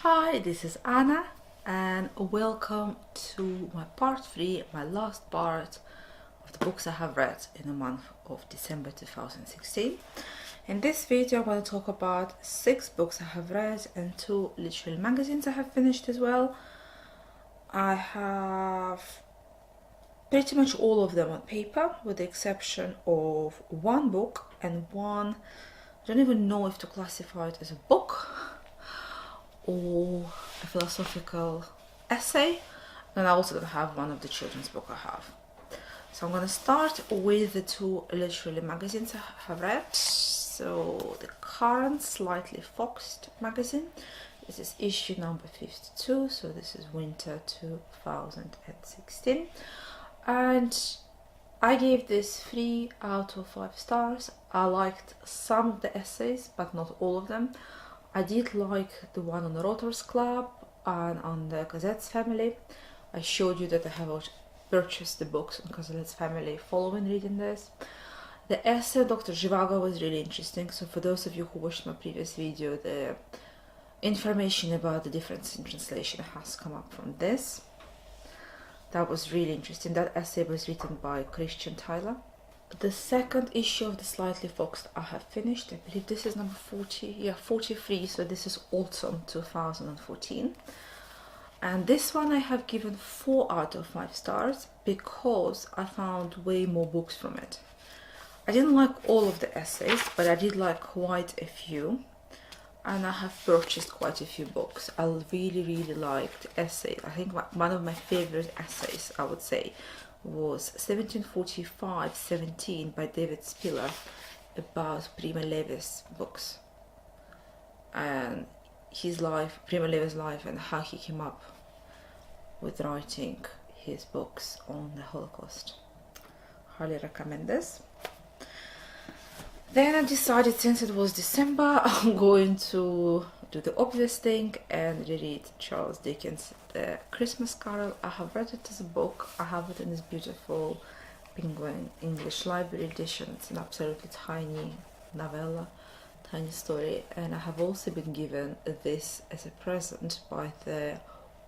Hi, this is Anna and welcome to my part 3, my last part of the books I have read in the month of December 2016. In this video I want to talk about 6 books I have read and 2 literary magazines I have finished as well. I have pretty much all of them on paper with the exception of one book and one, I don't even know if to classify it as a book or a philosophical essay, and I also don't have one of the children's book I have. So I'm going to start with the 2 literary magazines I have read. So the current Slightly Foxed magazine, this is issue number 52, so this is winter 2016, and I gave this 3 out of 5 stars. I liked some of the essays but not all of them. I did like the one on the Writers Club and on the Cosette's Family. I showed you that I have purchased the books on Cosette's Family following reading this. The essay on Dr. Zhivago was really interesting, so for those of you who watched my previous video, the information about the difference in translation has come up from this. That was really interesting. That essay was written by Christian Tyler. The second issue of the Slightly Foxed I have finished. I believe this is number 43, so this is autumn 2014. And this one I have given 4 out of 5 stars because I found way more books from it. I didn't like all of the essays, but I did like quite a few. And I have purchased quite a few books. I really liked essays. I think one of my favorite essays, I would say, was 1745-17 by David Spiller about Primo Levi's books and his life, Primo Levi's life, and how he came up with writing his books on the Holocaust. Highly recommend this. Then I decided, since it was December, I'm going to do the obvious thing and reread Charles Dickens' The Christmas Carol. I have read it as a book. I have it in this beautiful Penguin English Library edition. It's an absolutely tiny novella, tiny story, and I have also been given this as a present by the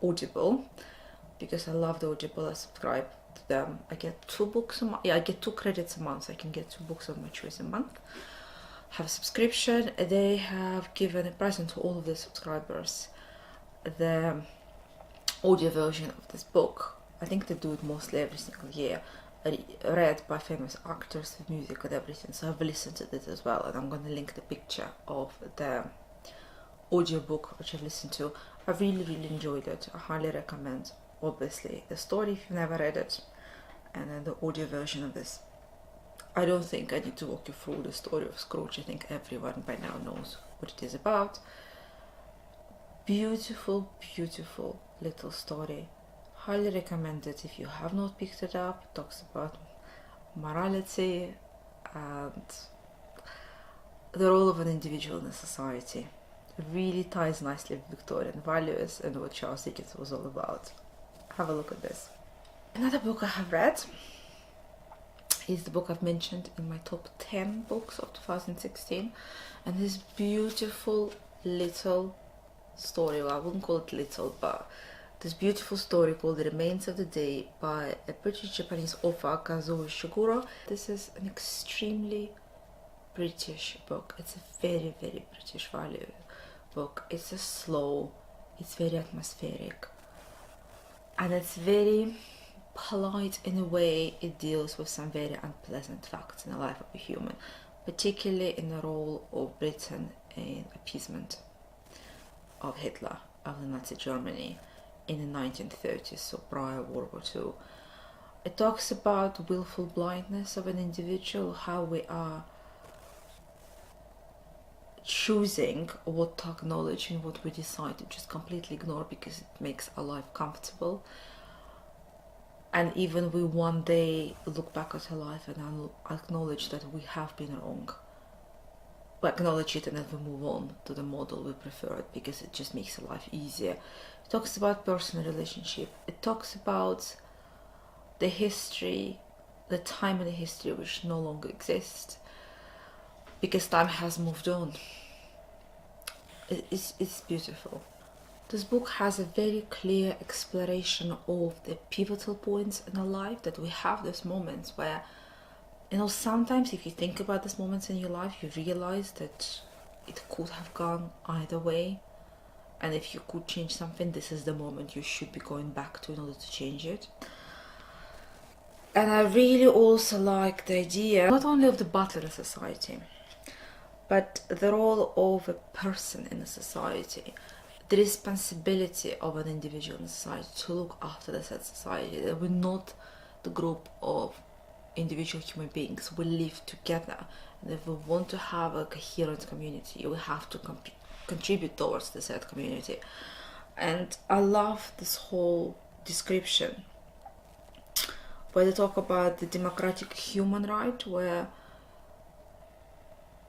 Audible because I love the Audible. I subscribe to them. I get 2 books a month. Yeah, I get 2 credits a month. So I can get 2 books of my choice a month. Have a subscription. They have given a present to all of the subscribers the audio version of this book. I think they do it mostly every single year, read by famous actors with music and everything, so I've listened to it as well, and I'm going to link the picture of the audiobook which I've listened to. I really enjoyed it. I highly recommend, obviously, the story if you've never read it, and then the audio version of this. I don't think I need to walk you through the story of Scrooge. I think everyone by now knows what it is about. Beautiful little story. Highly recommend it if you have not picked it up. It talks about morality and the role of an individual in a society. It really ties nicely with Victorian values and what Charles Dickens was all about. Have a look at this. Another book I have read is the book I've mentioned in my top 10 books of 2016, and this beautiful little story, well, I wouldn't call it little, but this beautiful story called The Remains of the Day by a British-Japanese author, Kazuo Ishiguro. This is an extremely British book. It's a very British value book. It's a slow, it's very atmospheric, and it's very polite in a way. It deals with some very unpleasant facts in the life of a human, particularly in the role of Britain in appeasement of Hitler, of the Nazi Germany in the 1930s, so prior World War II. It talks about willful blindness of an individual, how we are choosing what to acknowledge and what we decide to just completely ignore because it makes our life comfortable. And even we one day look back at our life and acknowledge that we have been wrong. We acknowledge it and then we move on to the model we prefer it because it just makes our life easier. It talks about personal relationship. It talks about the history, the time in the history which no longer exists because time has moved on. It's beautiful. This book has a very clear exploration of the pivotal points in our life, that we have those moments where, you know, sometimes if you think about these moments in your life, you realize that it could have gone either way. And if you could change something, this is the moment you should be going back to in order to change it. And I really also like the idea, not only of the butler society, but the role of a person in a society, the responsibility of an individual in society to look after the said society. That we're not the group of individual human beings, we live together, and if we want to have a coherent community, we have to contribute towards the said community. And I love this whole description where they talk about the democratic human right, where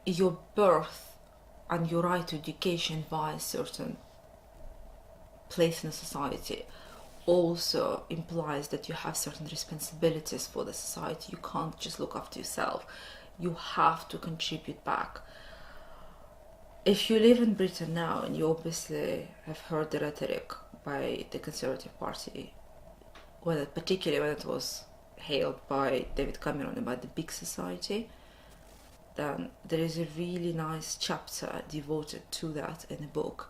your birth and your right to education via certain place in a society also implies that you have certain responsibilities for the society. You can't just look after yourself, you have to contribute back. If you live in Britain now, and you obviously have heard the rhetoric by the Conservative Party, particularly when it was hailed by David Cameron about the big society, then there is a really nice chapter devoted to that in the book,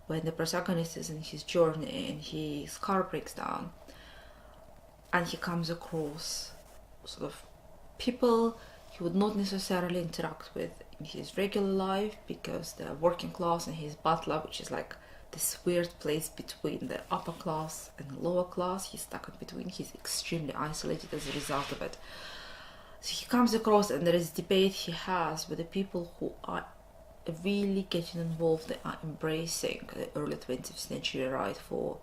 when the protagonist is in his journey and his car breaks down, and he comes across sort of people he would not necessarily interact with in his regular life, because they're working class, and his butler, which is like this weird place between the upper class and the lower class, he's stuck in between, he's extremely isolated as a result of it. So he comes across, and there is debate he has with the people who are really getting involved. They are embracing the early 20th century right for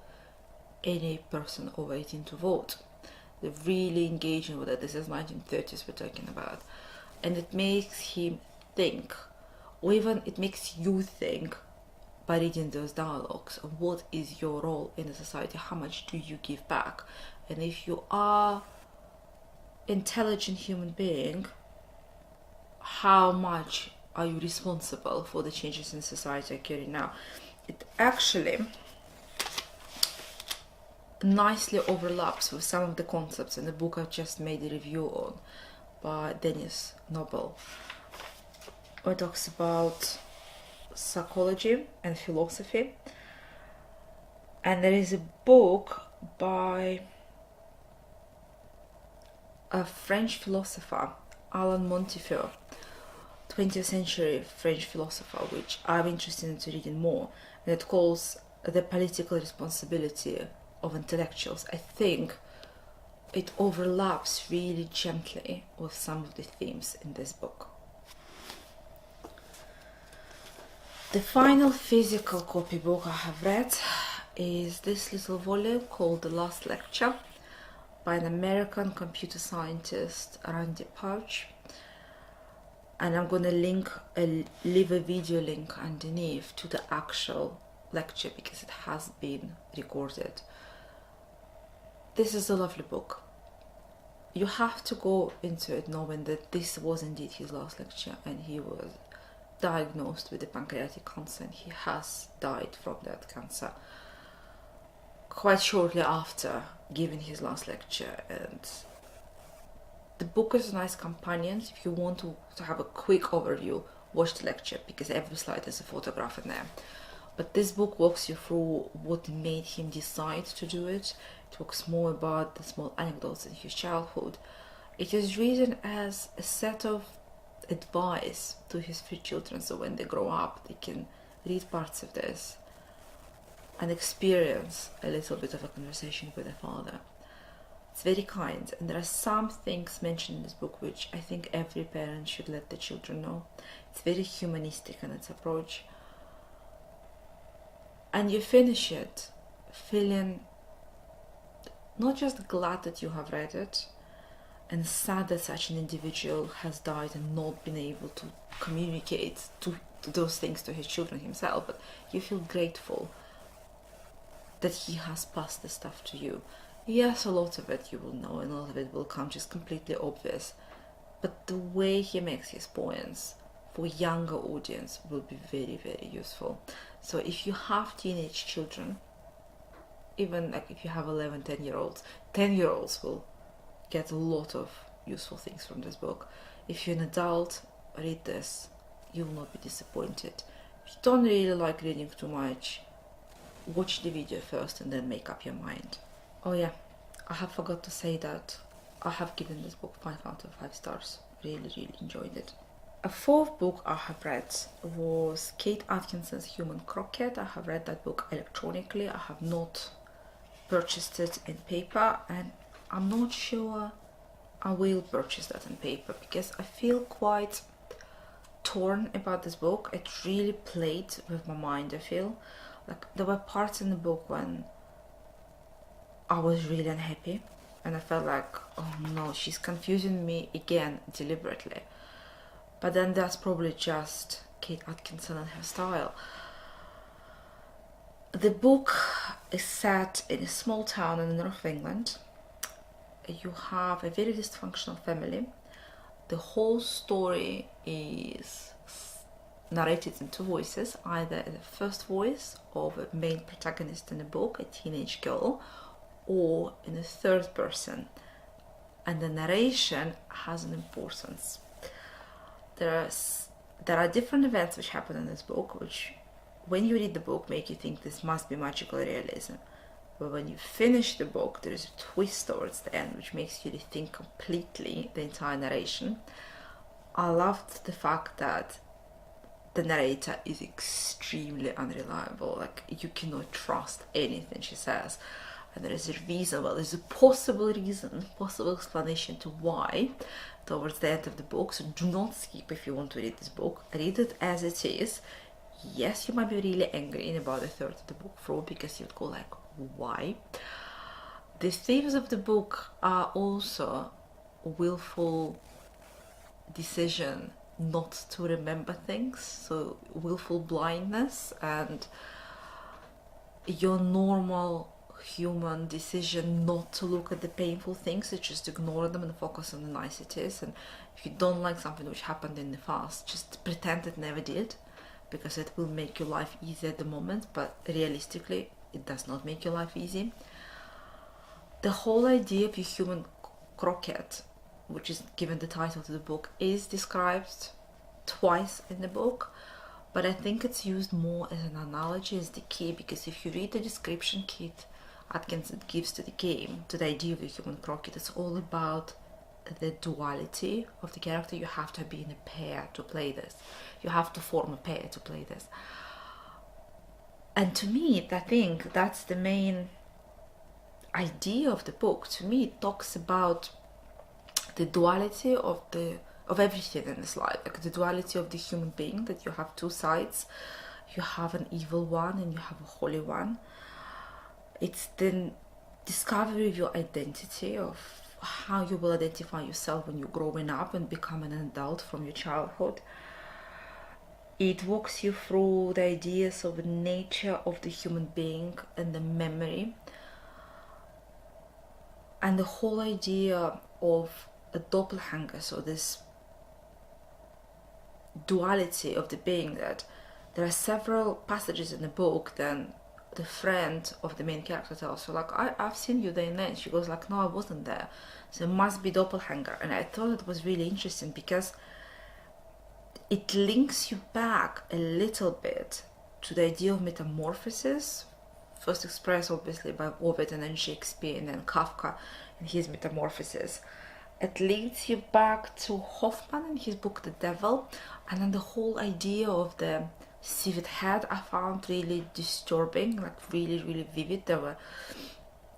any person over 18 to vote. They're really engaging with it. This is 1930s we're talking about. And it makes him think, or even it makes you think, by reading those dialogues, of what is your role in a society, how much do you give back, and if you are intelligent human being, how much are you responsible for the changes in society occurring now. It actually nicely overlaps with some of the concepts in the book I've just made a review on by Denis Noble, where it talks about psychology and philosophy. And there is a book by a French philosopher, Alain Montefiore, 20th century French philosopher, which I'm interested in reading more, and it calls the political responsibility of intellectuals. I think it overlaps really gently with some of the themes in this book. The final physical copybook I have read is this little volume called The Last Lecture by an American computer scientist, Randy Pausch. And I'm going to leave a video link underneath to the actual lecture, because it has been recorded. This is a lovely book. You have to go into it knowing that this was indeed his last lecture, and he was diagnosed with the pancreatic cancer, and he has died from that cancer quite shortly after giving his last lecture. And the book is a nice companion. If you want to have a quick overview, watch the lecture, because every slide is a photograph in there. But this book walks you through what made him decide to do it. It talks more about the small anecdotes in his childhood. It is written as a set of advice to his 3 children, so when they grow up they can read parts of this and experience a little bit of a conversation with their father. It's very kind, and there are some things mentioned in this book which I think every parent should let their children know. It's very humanistic in its approach, and you finish it feeling not just glad that you have read it and sad that such an individual has died and not been able to communicate to those things to his children himself, but you feel grateful that he has passed the stuff to you. Yes, a lot of it you will know, and a lot of it will come just completely obvious, but the way he makes his points for younger audience will be very, very useful. So if you have teenage children, even like if you have 11, 10-year-olds, 10-year-olds will get a lot of useful things from this book. If you're an adult, read this. You will not be disappointed. If you don't really like reading too much, watch the video first and then make up your mind. Oh yeah, I have forgot to say that I have given this book 5 out of 5 stars. Really, really enjoyed it. A fourth book I have read was Kate Atkinson's Human Croquet. I have read that book electronically. I have not purchased it in paper, and I'm not sure I will purchase that in paper because I feel quite torn about this book. It really played with my mind. I feel like there were parts in the book when I was really unhappy and I felt like, oh no, she's confusing me again deliberately. But then that's probably just Kate Atkinson and her style. The book is set in a small town in the north of England. You have a very dysfunctional family. The whole story is narrated in 2 voices, either the first voice of a main protagonist in the book, a teenage girl, or in the third person, and the narration has an importance. There are different events which happen in this book, which when you read the book make you think this must be magical realism, but when you finish the book there is a twist towards the end which makes you rethink completely the entire narration. I loved the fact that the narrator is extremely unreliable, like you cannot trust anything she says, and there is a reason, well, there's a possible reason, possible explanation to why towards the end of the book. So do not skip if you want to read this book. Read it as it is. Yes, you might be really angry in about a third of the book through because you'd go like, why? The themes of the book are also willful decision not to remember things, so willful blindness and your normal human decision not to look at the painful things, to just ignore them and focus on the niceties. And if you don't like something which happened in the past, just pretend it never did, because it will make your life easy at the moment, but realistically it does not make your life easy. The whole idea of a human croquet, which is given the title to the book, is described twice in the book, but I think it's used more as an analogy as the key, because if you read the description Kate Atkinson gives to the game, to the idea of the human croquet, it's all about the duality of the character. You have to be in a pair to play this. You have to form a pair to play this. And to me, I think that's the main idea of the book. To me, it talks about the duality of everything in this life, like the duality of the human being, that you have 2 sides. You have an evil one and you have a holy one. It's the discovery of your identity, of how you will identify yourself when you're growing up and becoming an adult from your childhood. It walks you through the ideas of the nature of the human being and the memory, and the whole idea of a doppelganger, so this duality of the being, that there are several passages in the book then the friend of the main character tells her, like, I've seen you there and then. She goes like, no, I wasn't there, so it must be doppelganger. And I thought it was really interesting because it links you back a little bit to the idea of metamorphosis, first expressed obviously by Ovid and then Shakespeare and then Kafka in his Metamorphoses. It links you back to Hoffman in his book The Devil, and then the whole idea of the severed head I found really disturbing, like really, really vivid. There were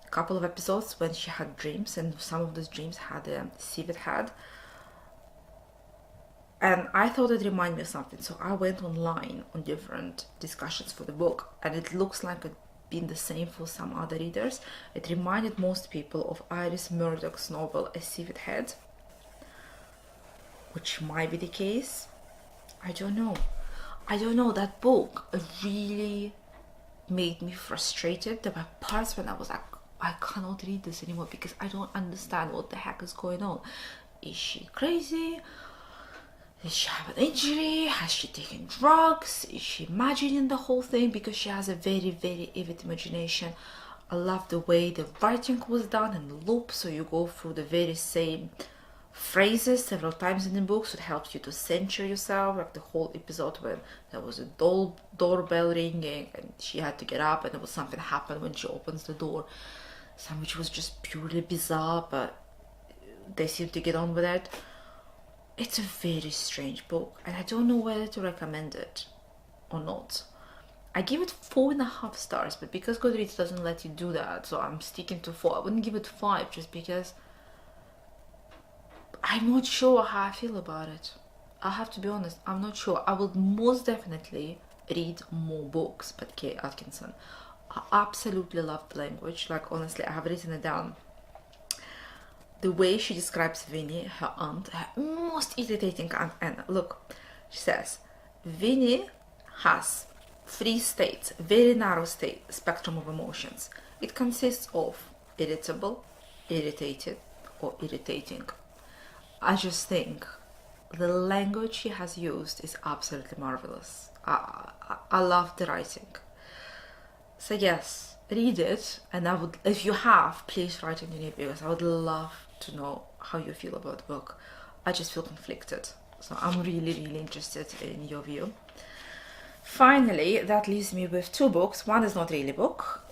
a couple of episodes when she had dreams, and some of those dreams had a severed head. And I thought it reminded me of something, so I went online on different discussions for the book, and it looks like it's been the same for some other readers. It reminded most people of Iris Murdoch's novel A Severed Head, which might be the case. I don't know. That book really made me frustrated. There were parts when I was like, I cannot read this anymore because I don't understand what the heck is going on. Is she crazy? Did she have an injury? Has she taken drugs? Is she imagining the whole thing? Because she has a very, very vivid imagination. I love the way the writing was done in loop, so you go through the very same phrases several times in the book, so it helps you to center yourself. Like the whole episode when there was a doorbell ringing and she had to get up and there was something happened when she opens the door, some which was just purely bizarre, but they seem to get on with it. It's a very strange book and I don't know whether to recommend it or not. I give it 4.5 stars, but because Goodreads doesn't let you do that, so I'm sticking to 4. I wouldn't give it 5 just because I'm not sure how I feel about it. I have to be honest, I'm not sure. I will most definitely read more books by Kerr Atkinson. I absolutely love the language. Like, honestly, I have written it down. The way she describes Vinnie, her aunt, her most irritating aunt. And look, she says, Vinnie has 3 states, very narrow spectrum of emotions. It consists of irritable, irritated, or irritating. I just think the language she has used is absolutely marvelous. I love the writing. So yes, read it, and I would, if you have, please write it to me because I would love to know how you feel about the book. I just feel conflicted, so I'm really, really interested in your view. Finally, that leaves me with 2 books. One is not really a book,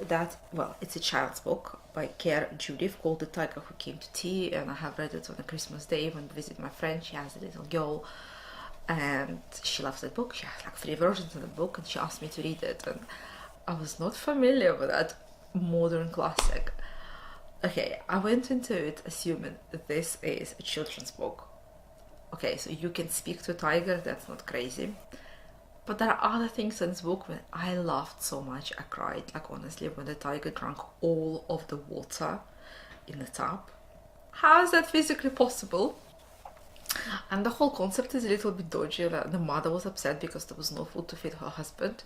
it's a child's book by Kerr, Judith, called The Tiger Who Came to Tea, and I have read it on a Christmas day when I visit my friend. She has a little girl and she loves that book. She has like 3 versions of the book and she asked me to read it, and I was not familiar with that modern classic. Okay, I went into it assuming that this is a children's book. Okay, so you can speak to a tiger, that's not crazy. But there are other things in this book when I laughed so much, I cried. Like, honestly, when the tiger drank all of the water in the tub. How is that physically possible? And the whole concept is a little bit dodgy. The mother was upset because there was no food to feed her husband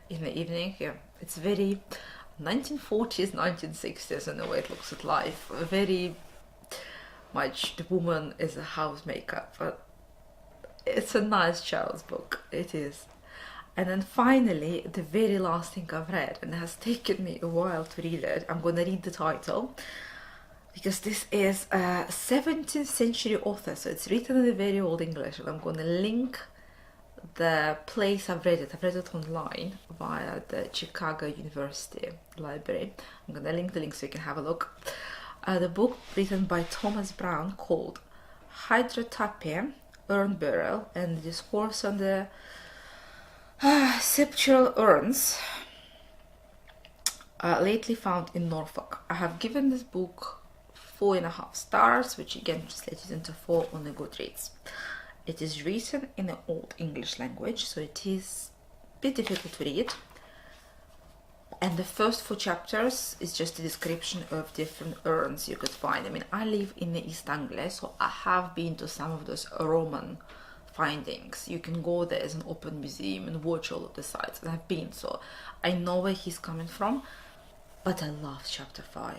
in the evening. Yeah, it's very 1940s, 1960s in the way it looks at life. Very much the woman is a housemaker, but it's a nice child's book. It is. And then finally, the very last thing I've read, and it has taken me a while to read it. I'm going to read the title because this is a 17th century author, so it's written in a very old English, and I'm going to link the place I've read it. I've read it online via the Chicago University Library. I'm going to link the link so you can have a look. The book written by Thomas Browne called Hydriotaphia, Urne-Buriall, and the Discourse on the Sepulchral urns lately found in Norfolk. I have given this book 4.5 stars, which again translated into 4 on the Goodreads. It is written in the Old English language, so it is a bit difficult to read. And the first 4 chapters is just a description of different urns you could find. I mean, I live in the East Anglia, so I have been to some of those Roman findings. You can go there as an open museum and watch all of the sites, and I've been, so I know where he's coming from. But I love chapter 5.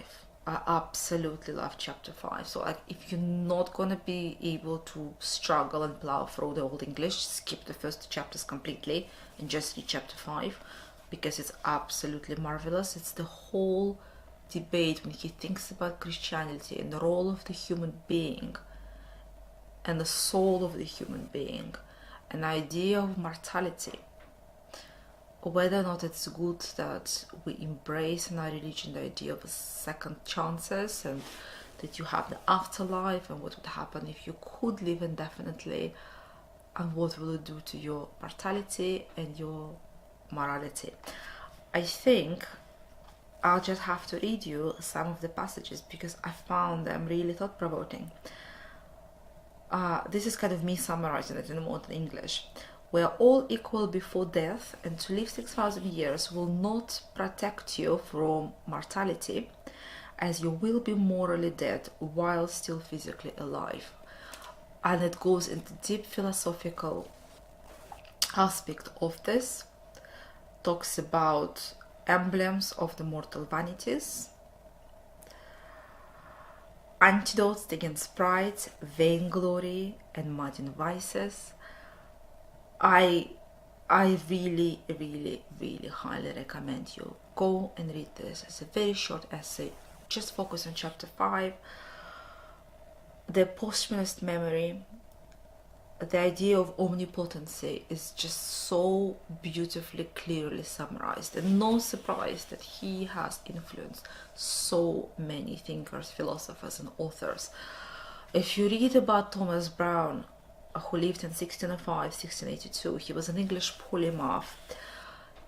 I absolutely love chapter 5. So like, if you're not gonna be able to struggle and plow through the Old English, skip the first 2 chapters completely and just read chapter 5, because it's absolutely marvelous. It's the whole debate when he thinks about Christianity and the role of the human being and the soul of the human being, an idea of mortality, whether or not it's good that we embrace in our religion the idea of second chances and that you have the afterlife, and what would happen if you could live indefinitely, and what will it do to your mortality and your morality. I think I'll just have to read you some of the passages because I found them really thought-provoking. This is kind of me summarizing it in modern English. We are all equal before death, and to live 6,000 years will not protect you from mortality, as you will be morally dead while still physically alive. And it goes into deep philosophical aspect of this, talks about emblems of the mortal vanities, antidotes against pride, vainglory, and modern vices, I really, really, really highly recommend you go and read this. It's a very short essay. Just focus on chapter 5. The posthumous memory, the idea of omnipotency is just so beautifully, clearly summarized, and no surprise that he has influenced so many thinkers, philosophers, and authors. If you read about Thomas Browne, who lived in 1605, 1682, he was an English polymath.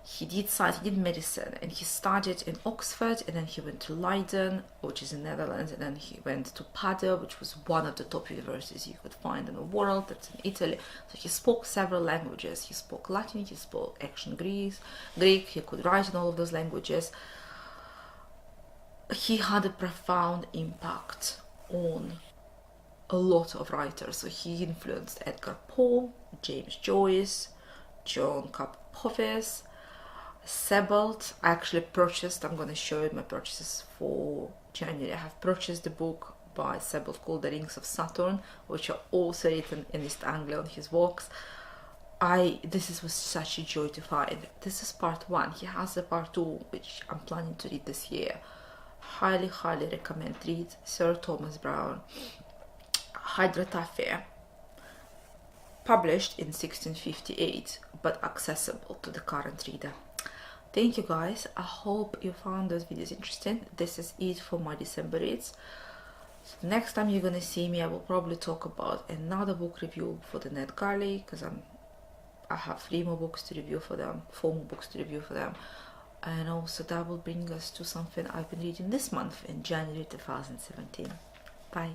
He did medicine, and he studied in Oxford, and then he went to Leiden, which is in Netherlands, and then he went to Padua, which was one of the top universities you could find in the world. That's in Italy. So he spoke several languages. He spoke Latin, he spoke ancient Greek, he could write in all of those languages. He had a profound impact on a lot of writers. So he influenced Edgar Poe, James Joyce, John Capovis, Sebald. I actually purchased, I'm going to show you my purchases for January. I have purchased the book by Sebald called The Rings of Saturn, which are also written in East Anglia on his walks. This was such a joy to find. This is part 1. He has a part 2, which I'm planning to read this year. Highly, highly recommend read Sir Thomas Browne. Hydriotaphia, published in 1658, but accessible to the current reader. Thank you guys. I hope you found those videos interesting. This is it for my December reads. So next time you're gonna see me, I will probably talk about another book review for the Ned Garley, because I have 3 more books to review for them, 4 more books to review for them, and also that will bring us to something I've been reading this month in January 2017. Bye.